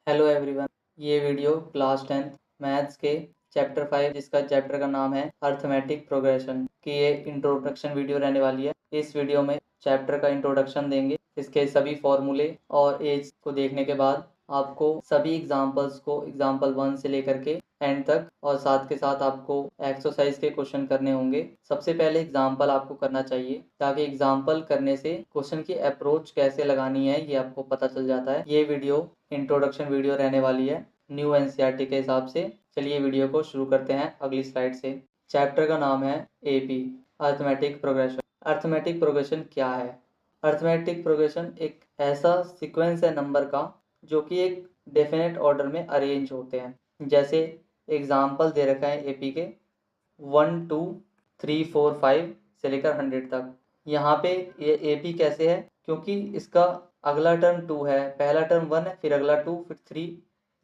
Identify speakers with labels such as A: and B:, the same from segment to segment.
A: Hello everyone, ये video class 10th maths के chapter 5 जिसका चैप्टर का नाम है अर्थमेटिक प्रोग्रेशन की ये इंट्रोडक्शन वीडियो रहने वाली है। इस वीडियो में चैप्टर का इंट्रोडक्शन देंगे, इसके सभी फॉर्मूले और एज को देखने के बाद आपको सभी एग्जाम्पल्स को एग्जाम्पल 1 से लेकर के एंड तक और साथ के साथ आपको एक्सरसाइज के क्वेश्चन करने होंगे। सबसे पहले एग्जाम्पल आपको करना चाहिए ताकि एग्जाम्पल करने से क्वेश्चन की अप्रोच कैसे लगानी है ये आपको पता चल जाता है। ये वीडियो इंट्रोडक्शन वीडियो रहने वाली है न्यू एनसीईआरटी के हिसाब से। चलिए वीडियो को शुरू करते हैं अगली स्लाइड से। चैप्टर का नाम है AP arithmetic progression. Arithmetic progression क्या है? अर्थमेटिक प्रोग्रेशन एक ऐसा सीक्वेंस है नंबर का जो कि एक डेफिनेट ऑर्डर में अरेंज होते हैं। जैसे एग्जाम्पल दे रखा है एपी के 1 2 3 4 5 से लेकर 100 तक। यहाँ पे ये एपी कैसे है? क्योंकि इसका अगला टर्म 2 है, पहला टर्म 1 है, फिर अगला 2, फिर 3।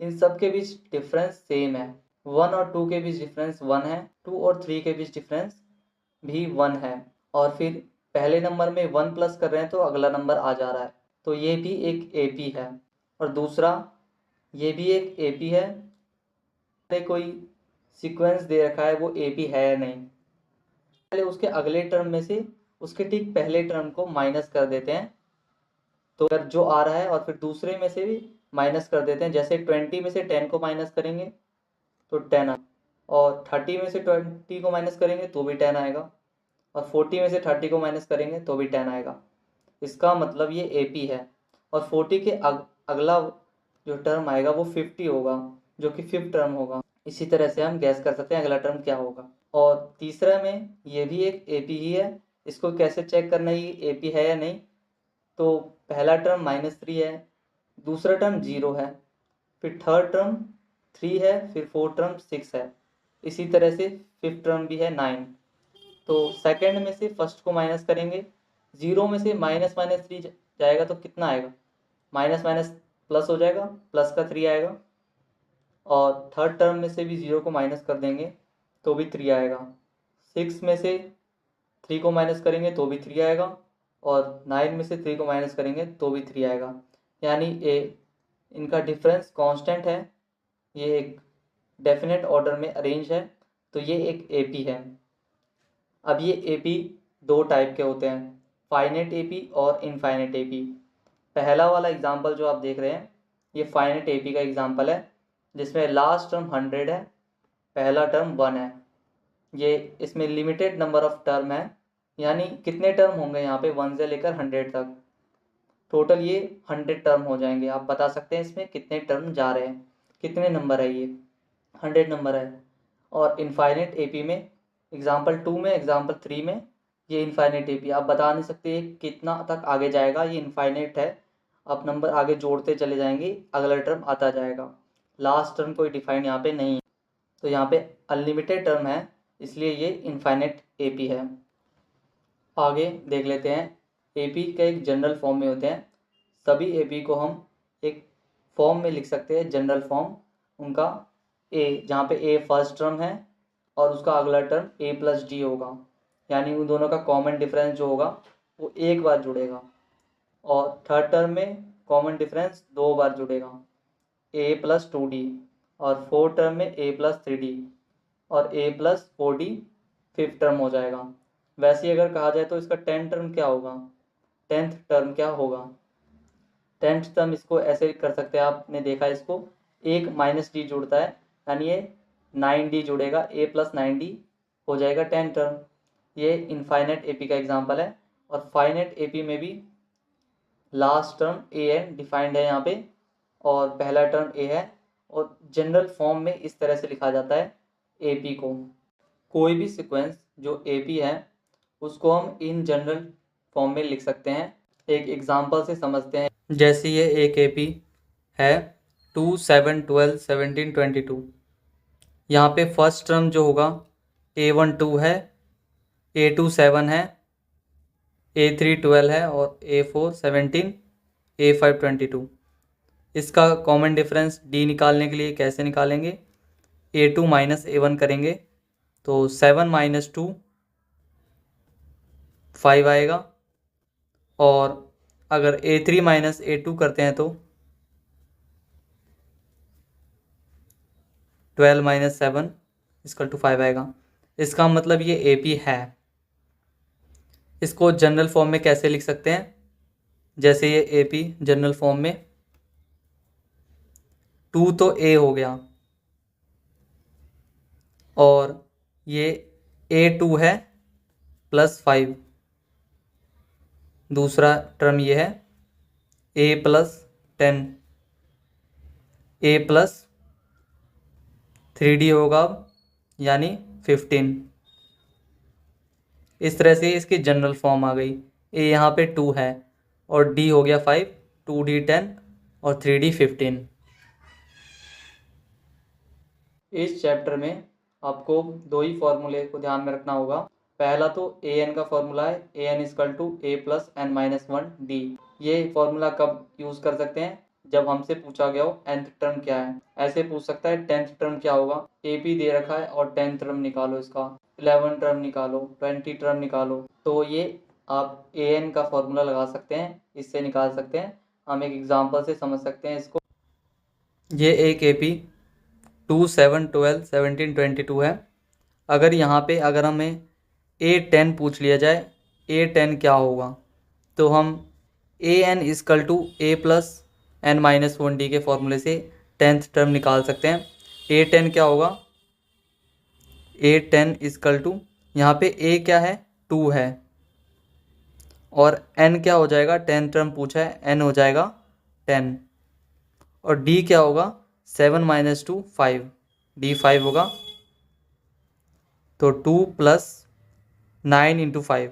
A: इन सब के बीच डिफरेंस सेम है। 1 और 2 के बीच डिफरेंस 1 है, 2 और 3 के बीच डिफरेंस भी 1 है। और फिर पहले नंबर में 1 प्लस कर रहे हैं तो अगला नंबर आ जा रहा है, तो ये भी एक एपी है। और दूसरा ये भी एक एपी है। कोई सीक्वेंस दे रखा है वो एपी है या नहीं, पहले उसके अगले टर्म में से उसके ठीक पहले टर्म को माइनस कर देते हैं, तो अगर जो आ रहा है और फिर दूसरे में से भी माइनस कर देते हैं। जैसे 20 में से 10 को माइनस करेंगे तो 10 आएगा, और 30 में से 20 को माइनस करेंगे तो भी 10 आएगा, और 40 में से 30 को माइनस करेंगे तो भी 10 आएगा। इसका मतलब ये एपी है। और 40 के अगला जो टर्म आएगा वो 50 होगा, जो कि फिफ्थ टर्म होगा। इसी तरह से हम गैस कर सकते हैं अगला टर्म क्या होगा। और तीसरा में ये भी एक एपी ही है। इसको कैसे चेक करना है ये एपी है या नहीं? तो पहला टर्म -3 है, दूसरा टर्म 0 है, फिर थर्ड टर्म 3 है, फिर फोर्थ टर्म 6 है, इसी तरह से फिफ्थ टर्म भी है 9। तो सेकंड में से फर्स्ट को माइनस करेंगे, 0 में से -3 जाएगा तो कितना आएगा? माइनस माइनस प्लस हो जाएगा, प्लस का 3 आएगा। और थर्ड टर्म में से भी 0 को माइनस कर देंगे तो भी 3 आएगा। 6 में से 3 को माइनस करेंगे तो भी 3 आएगा, और 9 में से 3 को माइनस करेंगे तो भी 3 आएगा। यानी इनका डिफरेंस कांस्टेंट है। ये एक डेफिनेट ऑर्डर में अरेंज है, तो ये एक एपी है। अब ये एपी दो टाइप के होते हैं, फाइनेट एपी और इनफाइनेट एपी। पहला वाला एग्जांपल जो आप देख रहे हैं ये फाइनेट एपी का एग्जांपल है, जिसमें लास्ट टर्म 100 है, पहला टर्म 1 है। ये इसमें लिमिटेड नंबर ऑफ टर्म है, यानी कितने टर्म होंगे यहाँ पे 1 से लेकर 100 तक। टोटल ये 100 टर्म हो जाएंगे। आप बता सकते हैं इसमें कितने टर्म जा रहे हैं, कितने नंबर है ये 100 नंबर है। और इनफाइनेट एपी में एग्जाम्पल 2 में एग्जाम्पल 3 में ये इनफाइनेट एपी आप बता नहीं सकते कितना तक आगे जाएगा, ये इनफाइनेट है। आप नंबर आगे जोड़ते चले जाएंगे, अगला टर्म आता जाएगा। लास्ट टर्म कोई डिफाइन यहाँ पे नहीं है, तो यहाँ पे अनलिमिटेड टर्म है, इसलिए ये इनफाइनेट एपी है। आगे देख लेते हैं। एपी का एक जनरल फॉर्म में होते हैं। सभी एपी को हम एक फॉर्म में लिख सकते हैं, जनरल फॉर्म उनका ए, जहाँ पे ए फर्स्ट टर्म है और उसका अगला टर्म ए प्लस डी होगा, यानी उन दोनों का कॉमन डिफरेंस जो होगा वो एक बार जुड़ेगा। और थर्ड टर्म में कॉमन डिफरेंस 2 बार जुड़ेगा, ए प्लस 2d। और फोर्थ टर्म में ए प्लस 3d और ए प्लस 4d फिफ्थ टर्म हो जाएगा। वैसे ही अगर कहा जाए तो इसका 10th टर्म क्या होगा, 10th टर्म क्या होगा? 10th टर्म इसको ऐसे कर सकते हैं, आपने देखा इसको एक -d जुड़ता है, यानी ये 9d जुड़ेगा, a प्लस 9d हो जाएगा 10th टर्म। ये इनफाइनेट एपी का एग्जांपल है। और फाइनेट एपी में भी last term A N defined है यहाँ पे, और पहला टर्म ए है। और जनरल फॉर्म में इस तरह से लिखा जाता है एपी को। कोई भी सीक्वेंस जो एपी है उसको हम इन जनरल फॉर्म में लिख सकते हैं। एक एग्जांपल से समझते हैं। जैसे ये एक एपी है 2 7 12 17 22। यहाँ पे फर्स्ट टर्म जो होगा A1 2 है, A2 7 है, A3 12 है, और A4 17, A5 22। इसका कॉमन डिफरेंस D निकालने के लिए कैसे निकालेंगे? A2 माइनस A1 करेंगे तो 7 माइनस 2 5 आएगा। और अगर A3 माइनस A2 करते हैं तो 12 माइनस 7 इक्वल टू 5 आएगा। इसका मतलब ये ए पी है। इसको जनरल फॉर्म में कैसे लिख सकते हैं, जैसे ये ए पी जनरल फॉर्म में 2 तो ए हो गया और ये A2 है प्लस 5, दूसरा टर्म ये है A plus 10, A plus 3D होगा यानी 15। इस तरह से इसकी जनरल फॉर्म आ गई। A यहाँ पे 2 है और D हो गया 5, 2D 10 और 3D 15। इस चैप्टर में आपको दो ही फॉर्मूले को ध्यान में रखना होगा। पहला तो ए एन का फॉर्मूला है, A N equal to A plus N minus 1 D. ये फॉर्मूला कब यूज़ कर सकते हैं, जब हमसे पूछा गया हो nth टर्म क्या है। ऐसे पूछ सकता है 10th टर्म क्या होगा, ए पी दे रखा है और 10th टर्म निकालो, इसका 11 टर्म निकालो, 20 टर्म निकालो। तो ये आप ए एन का फॉर्मूला लगा सकते हैं, इससे निकाल सकते हैं। हम एक एग्जाम्पल से समझ सकते हैं इसको। ये एक ए पी 2, 7, 12, 17, 22 है। अगर यहाँ पे अगर हमें A10 पूछ लिया जाए, A10 क्या होगा, तो हम AN equal to A plus N minus 1D के फॉर्मूले से 10th टर्म निकाल सकते हैं। A10 क्या होगा, A10 इजकल टू, यहाँ पे A क्या है 2 है और N क्या हो जाएगा, 10th टर्म पूछा है, N हो जाएगा 10 और D क्या होगा 7 माइनस 2 5, D 5 होगा। तो 2 प्लस 9 इंटू 5,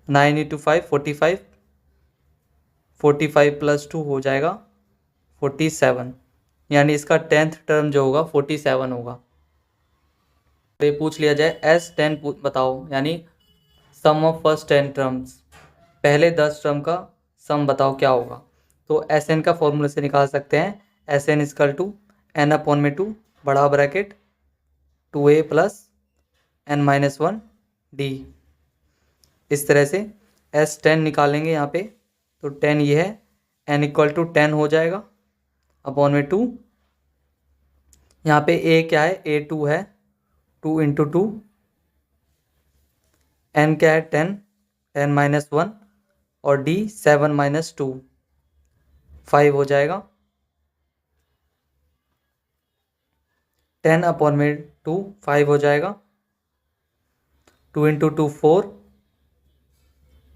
A: 9 इंटू 5 45, 45 प्लस 2 हो जाएगा 47, यानी इसका 10th टर्म जो होगा 47 होगा। तो ये पूछ लिया जाए S10 बताओ, यानी सम ऑफ फर्स्ट 10 टर्म्स, पहले 10 टर्म का सम बताओ क्या होगा। तो SN का फॉर्मूले से निकाल सकते हैं, SN equal to N upon में 2 बड़ा bracket 2A plus N minus 1 D. इस तरह से S10 निकालेंगे यहाँ पे, तो 10 ये है, N इक्वल टू 10 हो जाएगा अपॉन में 2। यहाँ पे A क्या है, A2 है, 2 इंटू 2, N क्या है 10, 10 माइनस 1 और D 7 माइनस 2 5 हो जाएगा। 10 अपॉन में 2 5 हो जाएगा। 2 इंटू 2 4,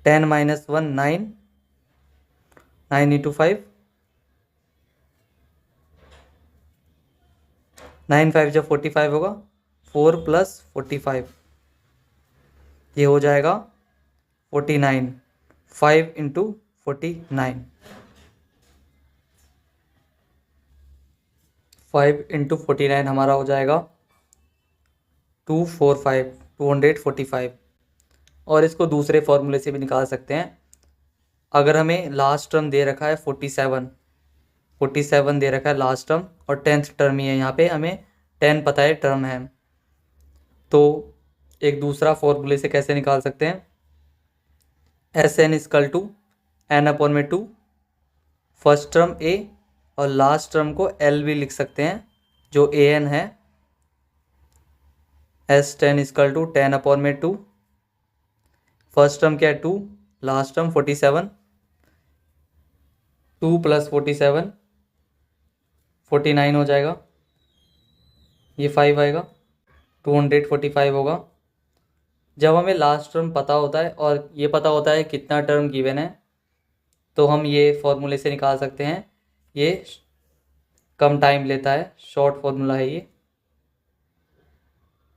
A: 10 माइनस 1 9, 9 इंटू 5, 9 5 जब 45 होगा, 4 प्लस 45 ये हो जाएगा 49, 5 इंटू 49, 5 इंटू 49 हमारा हो जाएगा 245, 245। और इसको दूसरे फॉर्मूले से भी निकाल सकते हैं। अगर हमें लास्ट टर्म दे रखा है 47 दे रखा है लास्ट टर्म और 10th टर्म ही है, यहाँ पे हमें 10 पता है टर्म है, तो एक दूसरा फॉर्मूले से कैसे निकाल सकते हैं, SN equal to N upon में 2, फर्स्ट टर्म A और लास्ट टर्म को L भी लिख सकते हैं जो AN है। S10 इजकल टू 10 अपॉन में 2, फर्स्ट टर्म क्या है 2, लास्ट टर्म 47, 2 प्लस 47 49 हो जाएगा, ये 5 आएगा, 245 होगा। जब हमें लास्ट टर्म पता होता है और ये पता होता है कितना टर्म गिवन है, तो हम ये फॉर्मूले से निकाल सकते हैं। ये कम टाइम लेता है, शॉर्ट फॉर्मूला है ये।